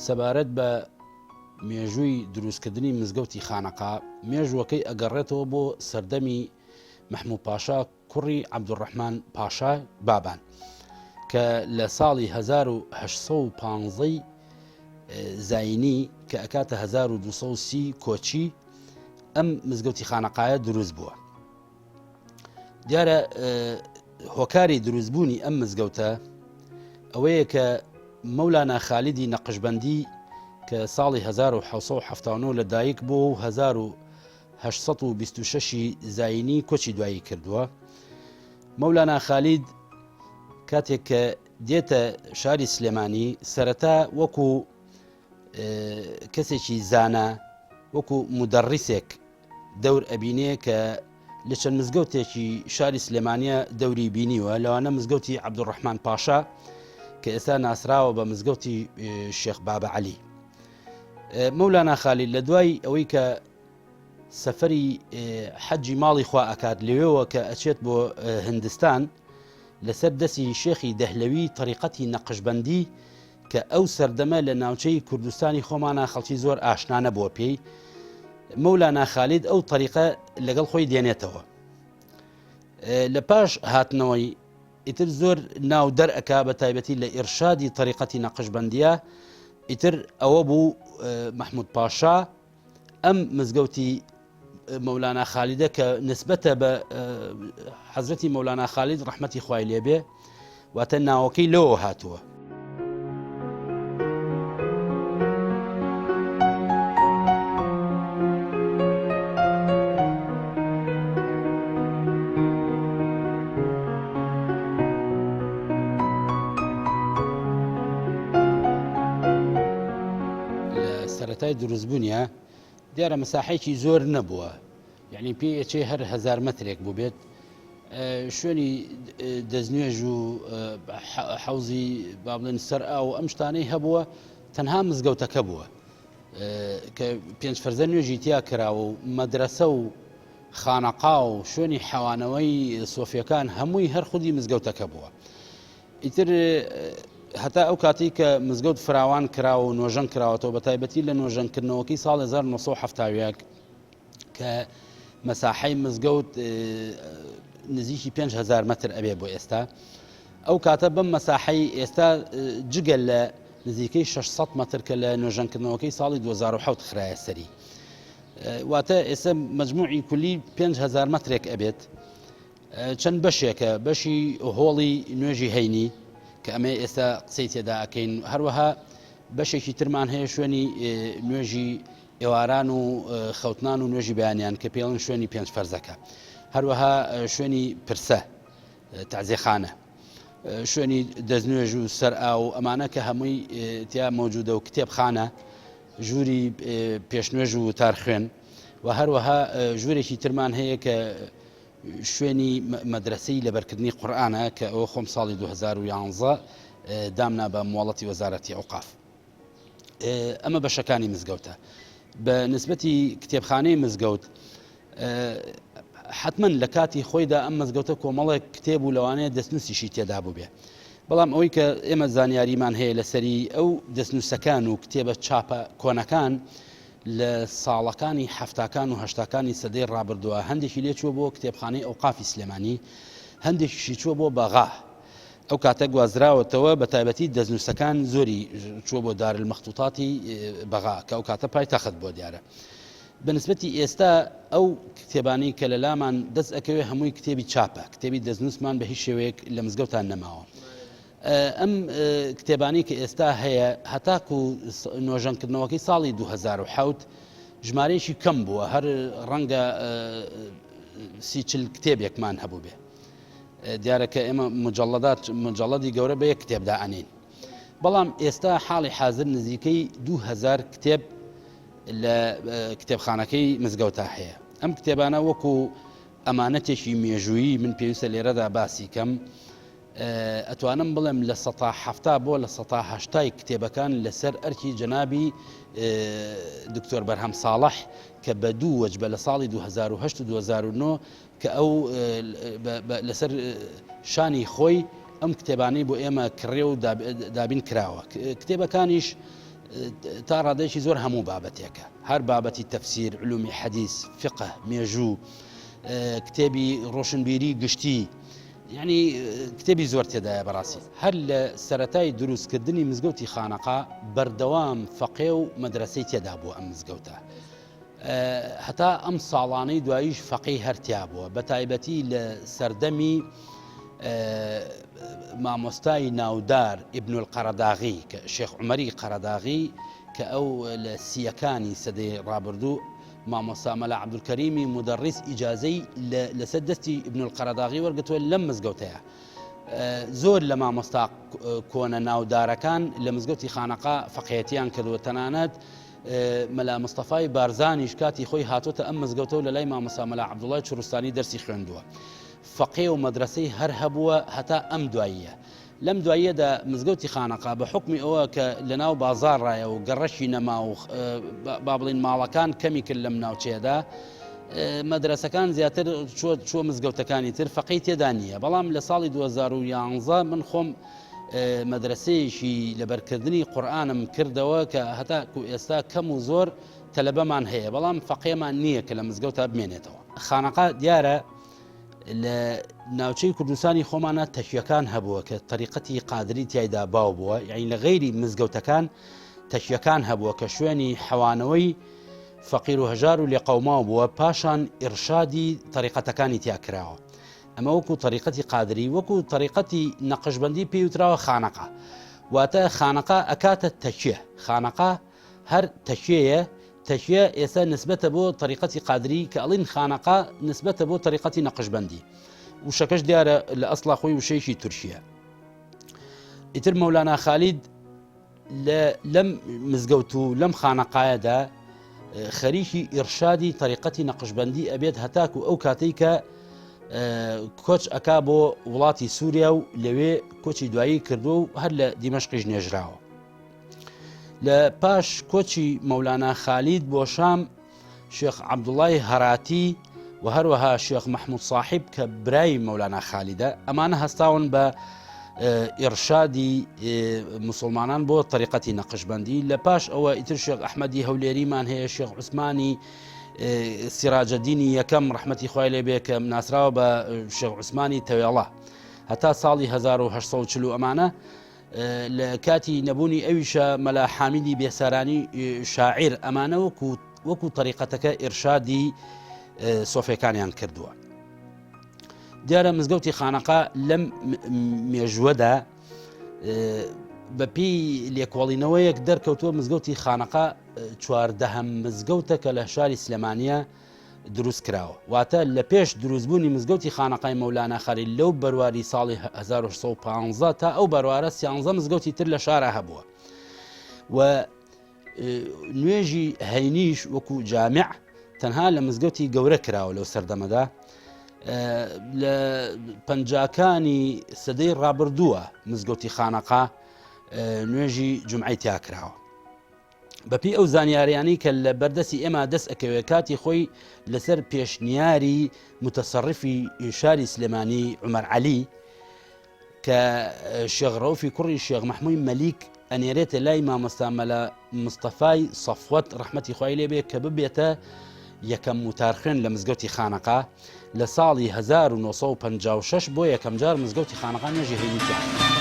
سەبارەت بە مێژووی دروستکردنی مزگەوتی خانەقا مێژوەکەی ئەگەڕێتەوە بۆ سەردەمی محموود پاشا کوڕی عەبدوڕەحمان پاشا بابان کە لە ساڵی 1815 زاینی کە ئەکاتە 1230 کۆچی ئەم مزگەوتی خانەقایە دروست بووە. دیارە هۆکاری دروستبوونی ئەم مزگەوتە ئەوەیە کە مەولانا خالیدی نەقشبەندی کە ساڵی 1970 لە دایک بووە و 1826 زاینی کۆچی دوایی کردووە. مەولانا خالید کاتێک کە دێتە شاری سلێمانی سەرەتا وەکو کەسێکی زانە وەکو مدەڕیسێک دەور ئەبینێ کە لە چەند مزگەوتێکی شاری سلێمانیە دەوری بینیوە، لەوانە مزگەوتی عەبدوڕەحمان پاشا کە ئێستا ناسراوە بە مزگەوتی شێخ بابە عەلی. مەولانا خالید لە دوای ئەوەی کە سەفەری حەجی ماڵی خوا ئەکات لەوێەوە کە ئەچێت بۆ هندستان لەسەر دەستی شێخی دەهلەوی تەریقەتی نەقشبەندی کە ئەو سەردەمە لە ناوچەی کوردستانی خۆمانە خەڵکی زۆر ئاشنا نەبووە پێی، مەولانا خالید ئەو تەریقە لەگەڵ خۆی دێنێتەوە. لە پاش هاتنەوەی ئیتر زۆر ناو دەرئەکا بە تایبەتی لە ئیرشادی تەریقەتی نەقشبەندیە، ئیتر ئەوە بوو محموود پاشا ئەم مزگەوتی مەولانا خالیدە کە نسبەتە بە حەزرەتی مەولانا خالید ڕەحمەتی خوای لێبێ واتە ناوەکەی لەوە هاتووە. سەرەتای دروستبوونیە دیارە مەساحەیەکی زۆر نەبووە، یعنی پێچێ هەر 1000 مەترێک بوو بێت، شوێنی دەستنوێژ و حەوزی با بڵێن سەر ئاو ئەم شتانەی هەبووە، تەنها مزگەوتەکە بووە کە 5 فەرزە نوێژی تیا کراوە و مەدرسە و خانەقا و شوێنی حەوانەوەی سۆفیەکان هەمووی هەر خودی مزگەوتەکە بووە. ئیتر هەتا ئەو کاتی کە مزگەوت فراوان کراوە و نۆژەنگ کراوەتەوە بە تایبەتی لە نۆژەنگکردنەوەکەی ساڵ 1970 کە مەساحەی مزگەوت نزیکی 5000 مەتر ئەبێ بۆ ئێستا، ئەو کاتە بەم مەساحەی ئێستا جگەل لە نزیکەی 600 مەتر کە لە نۆژەنگکردنەوەکەی ساڵی 2007 خرایە سەری، واتە ئێستا مەجموعی کولی 5000 مەترێک ئەبێت. چەند بەشێکە، بەشی هۆڵی نوێژی هەینی کە ئەمە ئێستا قسەی تێدا ئەکەین، هەروەها بەشێکی ترمان هەیە شوێنی نوێژی ئێواران و خەوتنان و نوێژی بەیانیان کە پێڵن شوێنی 5 فەرزەکە، هەروەها شوێنی پرسە تەعزیەخانە، شوێنی دەستنوێژ و سەر ئاو ئەمانە کە هەمووی تیا مەوجودە و کتێبخانە، ژووری پێشنوێژ و تارخوێن، و هەروەها ژوورێکی ترمان هەیە کە شوێنی مەدرسەی لەبەرکردنی قورئانە کە ئەوە خۆم ساڵی 2011 دامنا بە مۆڵەتی وەزارەتی ئەوقاف. ئەمە بەشەکانی مزگەوتە. بە نسبەتی کتێبخانەی مزگەوت حتمما لە کاتی خۆیدا ئەم مزگەوتە کۆمەڵێک کتێب و لەوانەیە دەستنووسیشی تێدا بوو بێ، بەڵام ئەوەی کە ئێمە زانیاریمان هەیە لەسەری ئەو دەستنووسەکان و کتێبە چاپە کۆنەکان لە ساڵەکانی هەفتاکان و هەشتاکانی سەدەی ڕابردووە، هەندێکی لێ چووە بۆ کتێبخانەی ئەوقافی سلێمانی، هەندێکیشی چووە بۆ بەغا. ئەو کاتە گوازراوەتەوە بە تایبەتی دەستنووسەکان زۆری چووە بۆ دارالمەختوتاتی بەغا کە ئەو کاتە پایتەخت بۆ دیارە. بەنسبەتی ئێستا ئەو کتێبانەی کە لە لامان دەست ئەکەوێ هەمووی کتێبی چاپە، کتێبی دەستنووسمان بە هیچ شێوەیەک لە مزگەوتان نەماوە. ئەم کتێبانی کە ئێستا هەیە هەتاکو نۆژەنگکردنەوەکەی ساڵی 2007 ژمارەیەکی کەم بووە، هەر ڕەنگە 30-40 کتێبێکمان هەبوو بێ. دیارەکە ئێمە مجەڵەدی گەورە بە یەک کتێبدا ئەنین، بەڵام ئێستا حاڵی حازر نزیکەی 2000 کتێب لە کتێبخانەکەی مزگەوتا هەیە. ئەم کتێبانە وەکو ئەمانەتێکی مێژوویی من پێویستە لێرەدا باسی کەم، ئەتوانم بڵێم لە 170 بۆ لە 180 کتێبەکان لەسەر ئەرکی جەنابی دکتۆر بەرهەم ساڵح کە بە دوو وەجبە لە ساڵی 2008 و 2009 کە ئەو لەسەر شانی خۆی ئەم کتێبانەی بۆ ئێمە کڕێ و دابین کراوە. کتێبەکانیش تا ڕادێکی زۆر هەموو بابەتێکە، هەر بابەتی تەفسیر، علومی حەدیث، فقه، مێژوو، کتێبی ڕۆشنبیری گشتی، یعنی کتێبی زۆر تێدایە بەڕاستی. هەر لە سەرەتای دروستکردنی مزگەوتی خانەقا بەردەوام فەقێ و مەدرسەی تێدا بووە ئەم مزگەوتە. هەتا ئەم ساڵانەی دواییش فەقەی هەرتیا بووە، بە تایبەتی لە سەردەمی مامۆستای ناودار ئیبن القەرەداغی کە شێخ عومەری قەرەداغی کە ئەو لە سیەکانی سەدەی ڕابردوو مامۆستا مەلا عەبدولکەریمی مودەڕیس ئیجازەی لەسەر دەستی ئیبن القەرەداغی وەرگتووە لەم مزگەوتەیە. زۆر لە مامۆستا کۆنە ناودارەکان لە مزگەوتی خانەقا فەقێتیان کردووە، تەنانەت مەلا مستەفای بارزانیش کاتی خۆی هاتوۆتە ئەم مزگەوتە و لە لای مامۆستا مەلا عەبدوڵای چروستانی دەرسی خوێندووە. فەقێ و مەدرسەی هەر هەبووە هەتا ئەم دواییە. لەم دواییەدا مزگەوتی خانەقا بە حکمی ئەوە کە لەناو بازاڕایە و گەڕەشی نەما و با بڵین ماڵەکان کەمی کرد لەم ناوچەیەدا، مەدرسەکان زیاتر چووە مزگەوتەکانی تر، فەقەی تێدا نییە. بەڵام لە ساڵی 2011 من خۆم مەدرسەیەکی لەبەرکردنی قورئانم کردەوە کە هەتا ئێستا کەم و زۆر تەلەبەمان هەیە، بەڵام فەقێمان نییە کە لە مزگەوتە بمێنێتەوە. خانەقا دیارە لە ناوچەی کوردستانی خۆمانە تەشیەکان هەبووە کە طریقەتی قادری تایدا باو بووە، یعنی لە غەیری مزگەوتەکان تەشیەکان هەبووە کە شوێنی حەوانەوەی فەقیر و هەژار و لێقەوماو بووە، پاشان ئیرشادی طریقەتەکانی تیا کراوە. ئەمە وەکو طریقەتی قادری، وەکو طریقەتی نەقشبەندی پێوتراوە خانەقا، واتە خانەقا ئەکاتە تەشیە. خانەقا هەر تەشیەیە، تەشیە ئێستا نسبەتە بۆ طریقەتی قادری کە ئەڵین خانەقا نسبەتە بۆ طریقەتی نەقشبەندی. وشەکەش دیارە لە ئەسڵا خۆی وشەیەکی تورکیە. ئیتر مەولانا خالید لەم مزگەوت و لەم خانەقایەدا خەریکی ئیرشادی طریقەتی نەقشبەندی ئەبێت، هەتاکو ئەو کاتەی کە کۆچ ئەکا بۆ وڵاتی سووریا و لەوێ کۆچی دوایی کردو و هەر لە دیمەشقیش نێژراوە. لە پاش کۆچی مەولانا خالید بۆ شام، شێخ عەبدوڵای هەراتی و هەروەها شێخ مەحموود ساحیب کە برای مەولانا خالیدە، ئەمانە هەستاون بە ئیرشادی مسلمانان بۆ طریقەتی نەقشبەندی. لە پاش ئەوە ئیتر شێخ ئەحمەدی هەولێریمان هەیە، شێخ عوسمانی سیراجەدینی یەکەم ڕەحمەتی خوای لێبێ کە ناسراوە بە شێخ عوسمانی تەوێڵە هەتا ساڵی 1940 ئەمانە. لە کاتی نەبوونی ئەویشە مەلا حامیدی بێسارانی شاعیر، ئەمانە وەکو طریقەتەکە ئیرشادی سۆفیەکانیان کردووە. دیارە مزگەوتی خانەقا لەم مێژوەدا بەپی لێکۆڵینەوەیەک دەرکەوتووە مزگەوتی خانەقا 14هەم مزگەوتە کە لە شاری سلێمانیە دروست کراوە، واتە لە پێش دروستبوونی مزگەوتی خانەقای مەولانا خەلیل لەو بەرواری ساڵی 1950 تا ئەو بەروارە 13 مزگەوتی تر لە شارە هەبووە. و نوێژی هەینیش وەکو جامع تەنها لە مزگەوتی گەورە کراوە لەو سەردەمەدا. لە پەنجاکانی سەدەی ڕابردووە مزگەوتی خانەقا نوێژی جومعەی تیا کراوە. بەپی ئەو زانیاریانی کە لە بەردەستی ئێمە دەست ئەکەوێت، کاتی خۆی لەسەر پێشنیاری متەسەڕفی شاری سلێمانی عومەر عەلی کە شێخ ڕەوفی کوڕی شێخ مەحموود مەلیک ئەنێرێتە لای مامۆستا مەلا مستەفای سەفوەت ڕەحمەتی خوای لێبێ کە ببێتە یەکەم وتارخوێن لە مزگەوتی خانەقا لە ساڵی 1956 بۆ یەکەم جار مزگەوتی خانەقا نوێژی هەینی کرد.